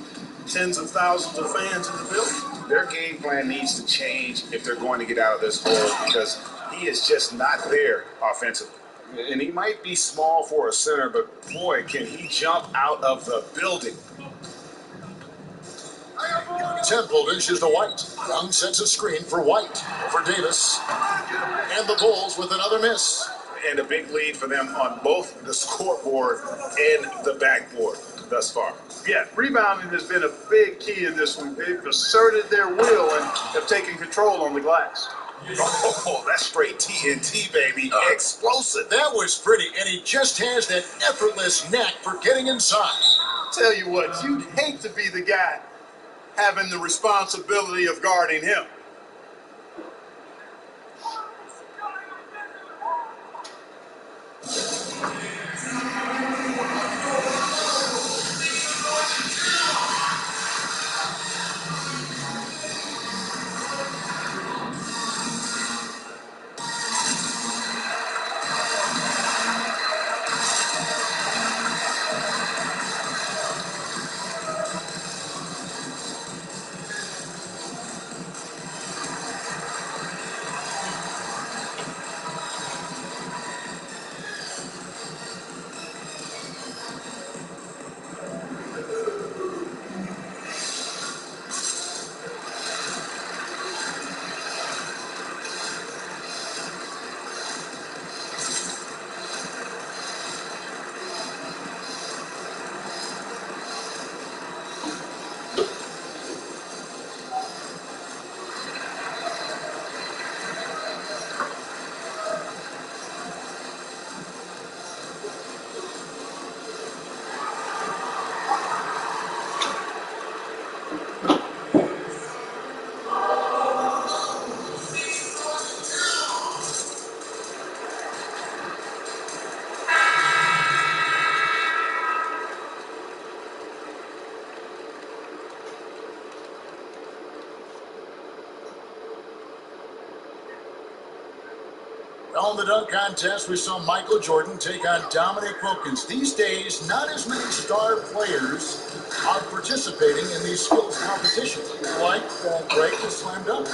tens of thousands of fans in the building. Their game plan needs to change if they're going to get out of this hole, because he is just not there offensively. And he might be small for a center, but boy, can he jump out of the building. Temple dishes to White. Young sets a screen for White over Davis. And the Bulls with another miss. And a big lead for them on both the scoreboard and the backboard thus far. Yeah, rebounding has been a big key in this one. They've asserted their will and have taken control on the glass. Oh, that's straight TNT, baby. Explosive. That was pretty, and he just has that effortless knack for getting inside. Tell you what, you'd hate to be the guy having the responsibility of guarding him. Well, in the dunk contest, we saw Michael Jordan take on Dominique Wilkins. These days, not as many star players are participating in these skills competitions, like Greg the slam dunk.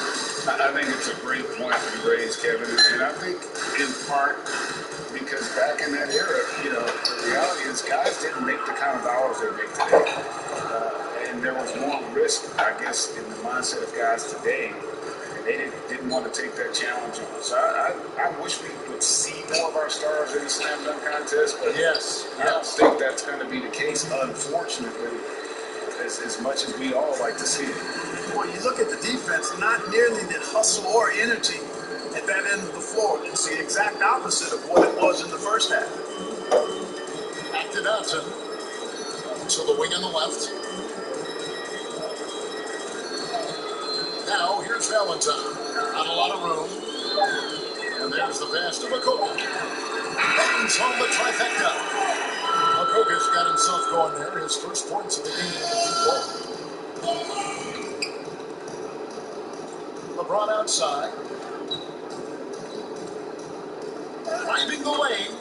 I think it's a great point you raised, Kevin, and I think in part because back in that era, the reality is guys didn't make the kind of dollars they make today, and there was more risk, I guess, in the mindset of guys today. They didn't want to take that challenge on. So I wish we would see more of our stars in the slam dunk contest, but yes, I don't think that's going to be the case, unfortunately, as much as we all like to see it. Well, you look at the defense, not nearly the hustle or energy at that end of the floor. It's the exact opposite of what it was in the first half. Back to Dotson. So the wing on the left. Now, here's Valentine. Not a lot of room. And there's the pass to Makoka. Bangs home the trifecta. Makoka's got himself going there. His first points of the game with the ball. LeBron outside. Driving the lane.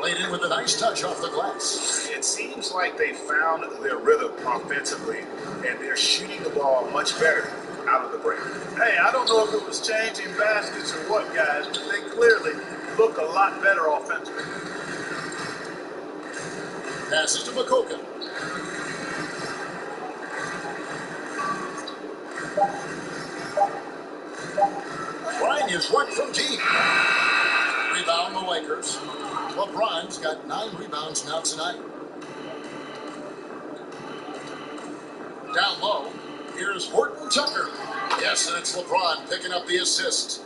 Laid in with a nice touch off the glass. It seems like they found their rhythm offensively, and they're shooting the ball much better out of the break. Hey, I don't know if it was changing baskets or what, guys, but they clearly look a lot better offensively. Passes to Makoka. Bryant is one from deep. Rebound the Lakers. LeBron's got 9 rebounds now tonight. Down low. Here's Horton Tucker. Yes, and it's LeBron picking up the assist.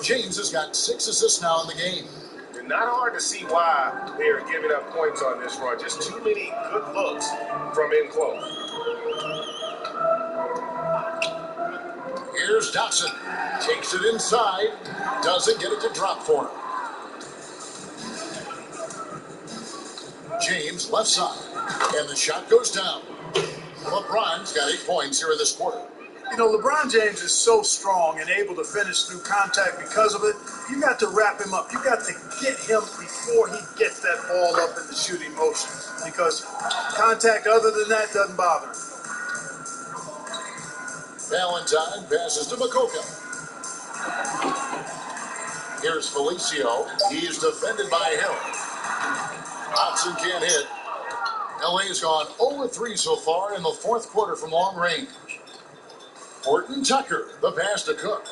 James has got 6 assists now in the game. And not hard to see why they are giving up points on this run. Just too many good looks from in close. Here's Dotson. Takes it inside. Doesn't get it to drop for him. James left side. And the shot goes down. LeBron's got 8 points here in this quarter. LeBron James is so strong and able to finish through contact because of it. You got to wrap him up. You got to get him before he gets that ball up in the shooting motion, because contact other than that doesn't bother him. Valentine passes to Makoka. Here's Felicio. He's defended by Hill. Hobson can't hit. LA's gone 0-3 so far in the fourth quarter from long range. Horton Tucker, the pass to Cook.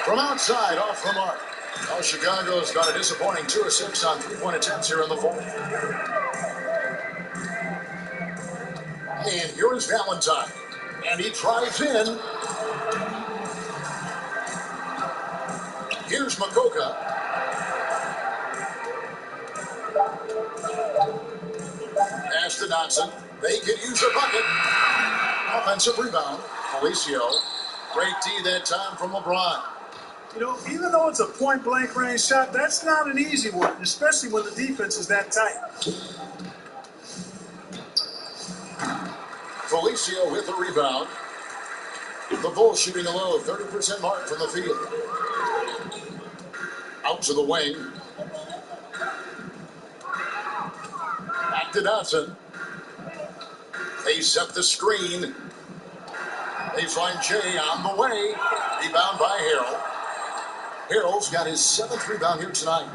From outside, off the mark. Well, Chicago's got a disappointing 2 of 6 on 3-point attempts here in the fourth. And here is Valentine. And he drives in. Here's Makoka. Pass to Dotson. They could use a bucket. Offensive rebound. Felicio. Great D that time from LeBron. You know, even though it's a point-blank range shot, that's not an easy one, especially when the defense is that tight. Felicio with the rebound. The Bulls shooting a low 30% mark from the field. Out to the wing. Back to Dotson. They set the screen. Baseline J on the way. Rebound by Harrell. Harrell's got his 7th rebound here tonight.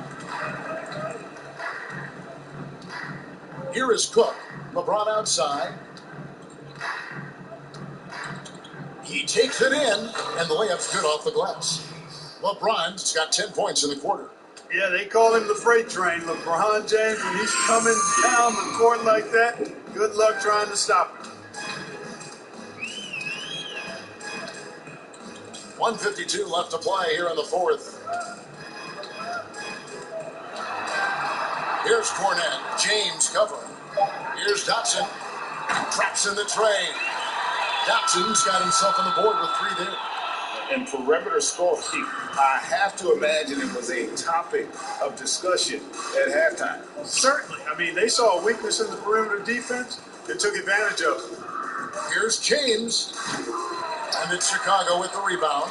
Here is Cook. LeBron outside. He takes it in, and the layup's good off the glass. LeBron's got 10 points in the quarter. Yeah, they call him the freight train. LeBron James, when he's coming down the court like that, good luck trying to stop him. 1:52 left to play here in the fourth. Here's Cornette. James covering. Here's Dotson. Traps in the tray. Dotson's got himself on the board with 3 there. And perimeter scoring, I have to imagine it was a topic of discussion at halftime. Certainly. I mean, they saw a weakness in the perimeter defense. They took advantage of it. Here's James. And it's Chicago with the rebound.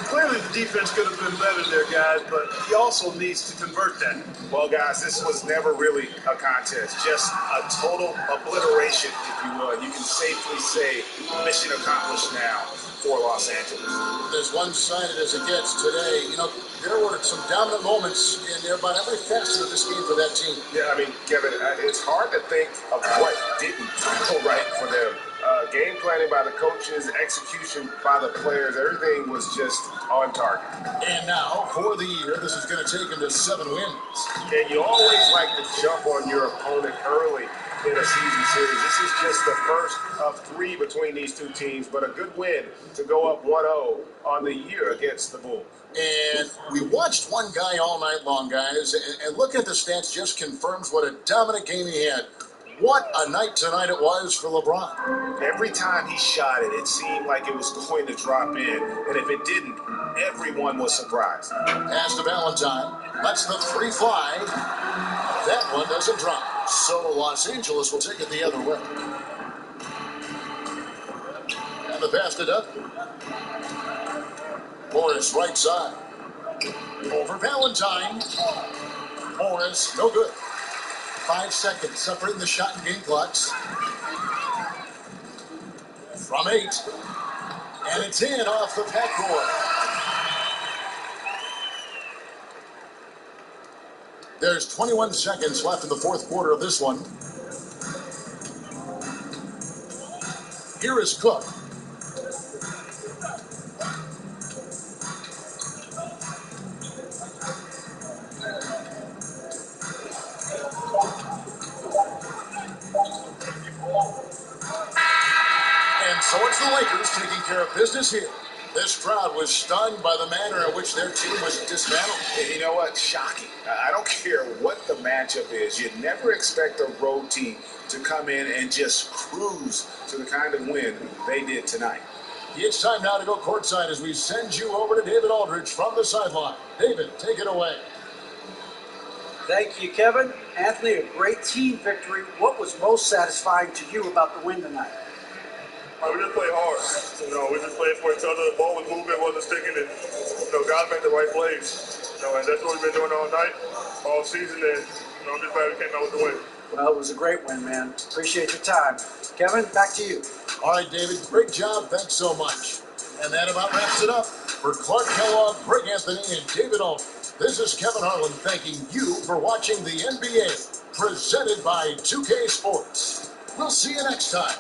Clearly, the defense could have been better there, guys, but he also needs to convert that. Well, guys, this was never really a contest, just a total obliteration, if you will. You can safely say mission accomplished now for Los Angeles. As one-sided as it gets today, you know, there were some dominant moments in there about every facet of this game for that team. Yeah, I mean, Kevin, it's hard to think of what didn't go right for them. Game planning by the coaches, execution by the players, everything was just on target. And now, for the year, this is going to take them to 7 wins. And you always like to jump on your opponent early in a season series. This is just the first of 3 between these two teams, but a good win to go up 1-0 on the year against the Bulls. And we watched one guy all night long, guys, and looking at the stats just confirms what a dominant game he had. What a night tonight it was for LeBron. Every time he shot it, it seemed like it was going to drop in. And if it didn't, everyone was surprised. Pass to Valentine. Lets the 3 fly. That one doesn't drop. So Los Angeles will take it the other way. And the pass to Dutton. Morris, right side. Over Valentine. Morris, no good. 5 seconds separating the shot and game clocks. From 8. And it's in off the backboard. There's 21 seconds left in the fourth quarter of this one. Here is Cook. So it's the Lakers taking care of business here. This crowd was stunned by the manner in which their team was dismantled. And you know what? Shocking. I don't care what the matchup is. You never expect a road team to come in and just cruise to the kind of win they did tonight. It's time now to go courtside as we send you over to David Aldridge from the sideline. David, take it away. Thank you, Kevin. Anthony, a great team victory. What was most satisfying to you about the win tonight? We just played hard. We just played for each other. The ball was moving, wasn't sticking, and guys made the right plays. And that's what we've been doing all night, all season. And I'm just glad we came out with the win. Well, it was a great win, man. Appreciate your time. Kevin, back to you. All right, David, great job. Thanks so much. And that about wraps it up. For Clark Kellogg, Greg Anthony, and David Aldridge, this is Kevin Harlan thanking you for watching the NBA, presented by 2K Sports. We'll see you next time.